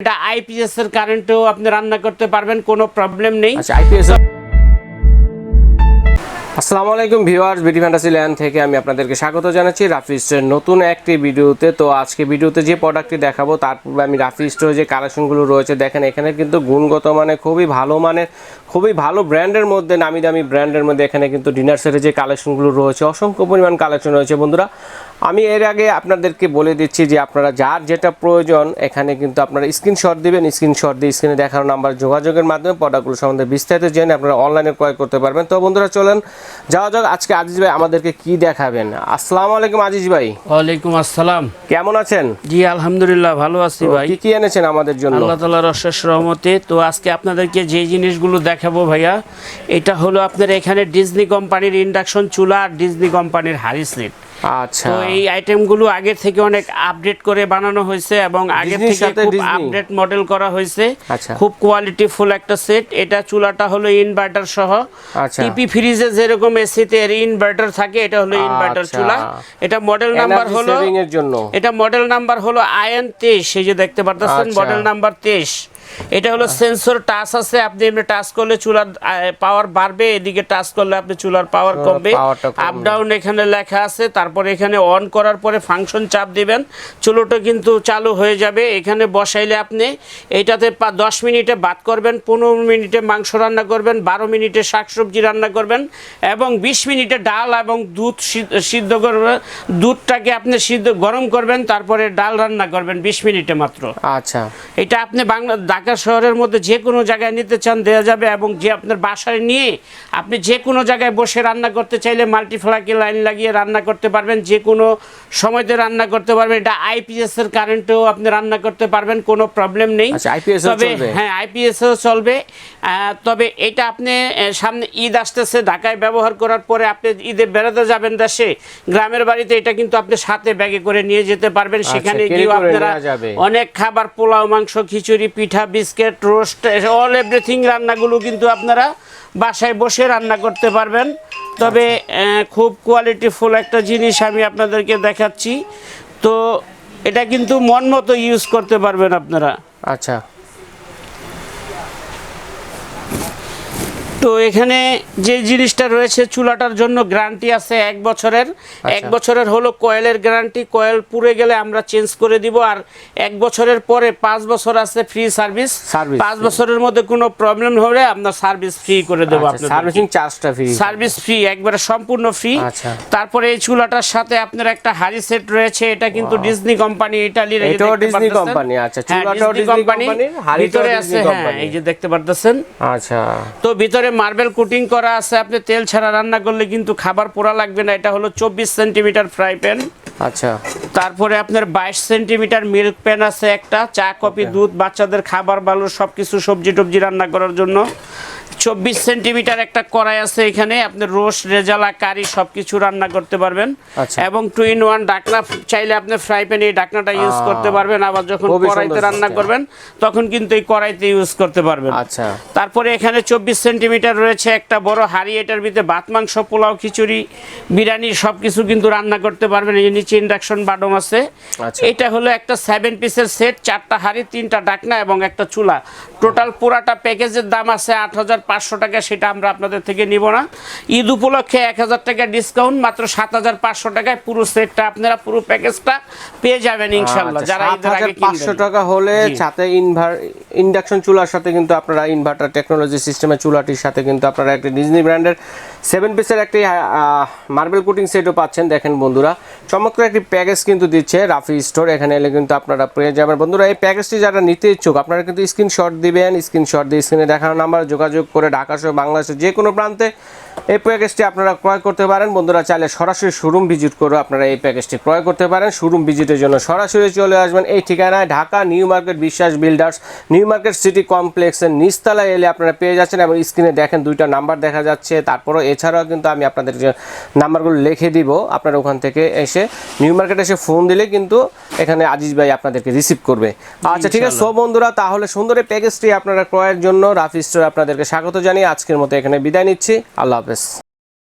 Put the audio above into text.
এটা আইপিএস এর কারেন্টেও আপনি রান্না করতে পারবেন, কোনো প্রবলেম নেই। আচ্ছা, আইপিএস। আসসালামু আলাইকুম ভিউয়ার্স, বিডি ফ্যান্টাসিল্যান্ড থেকে আমি আপনাদেরকে স্বাগত জানাচ্ছি রাফি স্টোরের নতুন একটি ভিডিওতে। তো আজকে ভিডিওতে যে প্রোডাক্টটি দেখাবো তার পূর্বে আমি রাফি স্টোরে যে কালেকশনগুলো রয়েছে দেখেন, এখানে কিন্তু গুণগত মানে খুবই ভালো ব্র্যান্ডের মধ্যে, নামি দামি ব্র্যান্ডের মধ্যে এখানে কিন্তু ডিনার সেটের যে কালেকশনগুলো রয়েছে অসংখ্য পরিমাণ কালেকশন রয়েছে। বন্ধুরা, আমি এর আগে আপনাদেরকে বলে দিচ্ছি যে আপনারা যার যেটা প্রয়োজন এখানে কিন্তু আপনারা স্ক্রিনশট দিবেন, স্ক্রিনশট দিয়ে স্ক্রিনে দেখানো নাম্বার যোগাযোগের মাধ্যমে প্রোডাক্টগুলো সম্বন্ধে বিস্তারিত জেনে আপনারা অনলাইনে ক্রয় করতে পারবেন। তো বন্ধুরা চলেন যাওয়া যাক, আজকে আজিজ ভাই আমাদেরকে কি দেখাবেন। আসসালামু আলাইকুম আজিজ ভাই। ওয়ালাইকুম আসসালাম। কেমন আছেন? জি আলহামদুলিল্লাহ ভালো আছি ভাই। কি কি এনেছেন আমাদের জন্য? আল্লাহ তাআলার অশেষ রহমতে। তো আজকে আপনাদেরকে যে জিনিসগুলো দেখাবো ভাইয়া, এটা হলো আপনার এখানে ডিজনি কোম্পানির ইন্ডাকশন চুলা আর ডিজনি কোম্পানির হাড়ি সেট। আচ্ছা, তো এই আইটেমগুলো আগের থেকে অনেক আপডেট করে বানানো হয়েছে এবং আগের থেকে খুব আপডেট মডেল করা হয়েছে। খুব কোয়ালিটি ফুল একটা সেট। এটা চুলাটা হলো ইনভার্টার সহ। টিপি ফ্রিজে যেরকম এসিতে ইনভার্টার থাকে, এটা হলো ইনভার্টার চুলা। এটা মডেল নাম্বার হলো এটা মডেল নাম্বার হলো আয়ন 23, এই যে দেখতে পারতেছেন মডেল নাম্বার 23। এটা হলো সেন্সর টাচ আছে, আপনি এমনি টাচ করলে চুলার পাওয়ার বাড়বে, এদিকে টাচ করলে আপনি চুলার পাওয়ার কমবে। আপ ডাউন এখানে লেখা আছে। তারপরে এখানে অন করার পরে ফাংশন চাপ দিবেন, চুলোটা কিন্তু চালু হয়ে যাবে। এখানে বসাইলে আপনি এইটাতে 10 মিনিটে ভাত করবেন, 15 মিনিটে মাংস রান্না করবেন, 12 মিনিটে শাকসবজি রান্না করবেন এবং 20 মিনিটে ডাল এবং দুধ সিদ্ধ করবেন। দুধটাকে আপনি গরম করবেন, তারপরে ডাল রান্না করবেন 20 মিনিটে মাত্র। আচ্ছা, এটা আপনি ঢাকা শহরের মধ্যে যে কোনো জায়গায় নিতে চান দেওয়া যাবে এবং যে আপনার বাসায় নিয়ে আপনি যে কোনো জায়গায় বসে রান্না করতে চাইলে মাল্টিফ্লাকে লাইন লাগিয়ে রান্না করতে পারবেন, যে কোনো সময়তে রান্না করতে পারবেন। এটা আইপিএস এর কারেন্টেও আপনি রান্না করতে পারবেন, কোনো প্রবলেম নেই। তবে হ্যাঁ, আইপিএসও চলবে। তবে এটা আপনি সামনে ঈদ আসতেছে, ঢাকায় ব্যবহার করার পরে আপনি ঈদে বেড়াতে যাবেন দেশে, গ্রামের বাড়িতে এটা কিন্তু আপনি সাথে ব্যাগে করে নিয়ে যেতে পারবেন। সেখানে গিয়েও আপনারা অনেক খাবার, পোলাও, মাংস, খিচুড়ি, পিঠা, বিস্কিট, রোস্ট, অল এভরিথিং রান্নাগুলো কিন্তু আপনারা বাসায় বসে রান্না করতে পারবেন। তবে খুব কোয়ালিটিফুল একটা জিনিস আমি আপনাদেরকে দেখাচ্ছি। তো এটা কিন্তু মন মতো ইউজ করতে পারবেন আপনারা। আচ্ছা, তো এখানে যে জিনিসটা রয়েছে, চুলাটার জন্য গ্যারান্টি আছে 1 বছরের। 1 বছরের হলো কয়েলের গ্যারান্টি। কয়েল পুড়ে গেলে আমরা চেঞ্জ করে দিব। আর 1 বছরের পরে 5 বছর আছে ফ্রি সার্ভিস। 5 বছরের মধ্যে কোনো প্রবলেম হলে আমরা সার্ভিস ফ্রি করে দেবো। আপনার সার্ভিসিং চার্জটা ফ্রি, সার্ভিস ফ্রি, একবারে সম্পূর্ণ ফ্রি। তারপরে এই চুলাটার সাথে আপনার একটা হাড়ি সেট রয়েছে। এটা কিন্তু ডিজনি কোম্পানি, ইতালির। এটাও ডিজনি কোম্পানি। আচ্ছা, চুলাটাও ডিজনি কোম্পানির, হাড়িটাও ডিজনি কোম্পানি। এই যে দেখতে পারতেছেন। আচ্ছা, তো ভিতরে মার্বেল কোটিং করা আছে। আপনি তেল ছাড়া রান্না করলে কিন্তু খাবার পোড়া লাগবে না। এটা হলো 24 সেন্টিমিটার ফ্রাই প্যান। আচ্ছা, তারপরে আপনার 22 সেন্টিমিটার মিল্ক প্যান আছে একটা, চা, কফি, দুধ, বাচ্চাদের খাবার, বালু সবকিছু, সবজি টবজি রান্না করার জন্য। 24 সেন্টিমিটার একটা কড়াই আছে, এখানে আপনি রোস্ট, রেজালা, কারি সবকিছু রান্না করতে পারবেন। এবং 2-in-1 ঢাকনা, চাইলে আপনি ফ্রাই প্যানে এই ঢাকনাটা ইউজ করতে পারবেন, আবার যখন কড়াইতে রান্না করবেন তখন কিন্তু এই কড়াইতে ইউজ করতে পারবেন। আচ্ছা, তারপরে এখানে 24 সেন্টিমিটার রয়েছে একটা বড় হাঁড়ি। এটার ভিতরে ভাত, মাংস, পোলাও, খিচুড়ি, বিরিয়ানি সবকিছু কিন্তু রান্না করতে পারবেন। এই নিচে ইন্ডাকশন বাটন আছে। এটা হলো একটা 7 পিসের সেট, 4টা হাঁড়ি, 3টা ঢাকনা এবং একটা চুলা। টোটাল পুরাটা প্যাকেজের দাম আছে 8,500 টাকা। সেটা আমরা আপনাদের থেকে নিব না। ঈদ উপলক্ষে 1,000 টাকা ডিসকাউন্ট, মাত্র 7,500 টাকায় পুরো সেটটা আপনারা, পুরো প্যাকেজটা পেয়ে যাবেন ইনশাআল্লাহ। যারা ঈদের আগে 500 টাকা হলে সাথে ইন্ডাকশন চুলার সাথে কিন্তু আপনারা ইনভার্টার টেকনোলজি সিস্টেমের চুলাটির সাথে কিন্তু আপনারা একটা ডিজনি ব্র্যান্ডের 7 পিসের একটি মার্বেল কোটিং সেটও পাচ্ছেন। দেখেন বন্ধুরা, চমৎকার একটি প্যাকেজ কিন্তু দিচ্ছে রাফি স্টোর। এখানে এলে কিন্তু আপনারা পেয়ে যাবেন। বন্ধুরা, এই প্যাকেজটি যারা নিতে ইচ্ছুক আপনারা কিন্তু স্ক্রিনশট দিবেন, স্ক্রিনশট দিয়ে স্ক্রিনে দেখানো নাম্বার যোগাযোগ করে ঢাকা সহ বাংলাদেশের যে কোনো প্রান্তে এই প্যাকেজটি আপনারা ক্রয় করতে পারেন। বন্ধুরা, চাইলে সরাসরি শোরুম ভিজিট করে আপনারা এই প্যাকেজটি ক্রয় করতে পারেন। শোরুম ভিজিটের জন্য সরাসরি চলে আসবেন এই ঠিকানায়, ঢাকা নিউ মার্কেট বিশ্বাস বিল্ডার্স, নিউ মার্কেট সিটি কমপ্লেক্সের নিচতলায় এলে আপনারা পেয়ে যাচ্ছেন। এবং স্ক্রিনে দেখেন 2টা নাম্বার দেখা যাচ্ছে। তারপরও এছাড়াও কিন্তু আমি আপনাদের যে নাম্বারগুলো লিখে দিব, আপনারা ওখান থেকে এসে নিউ মার্কেট এসে ফোন দিলে কিন্তু এখানে আজিজ ভাই আপনাদেরকে রিসিভ করবে। আচ্ছা, ঠিক আছে। সো বন্ধুরা, তাহলে সুন্দর এই প্যাকেজটি আপনারা ক্রয়ের জন্য রাফি স্টোর আপনাদেরকে স্বাগত জানিয়ে আজকের মতো এখানে বিদায় নিচ্ছি। আল্লাহ হাফেজ।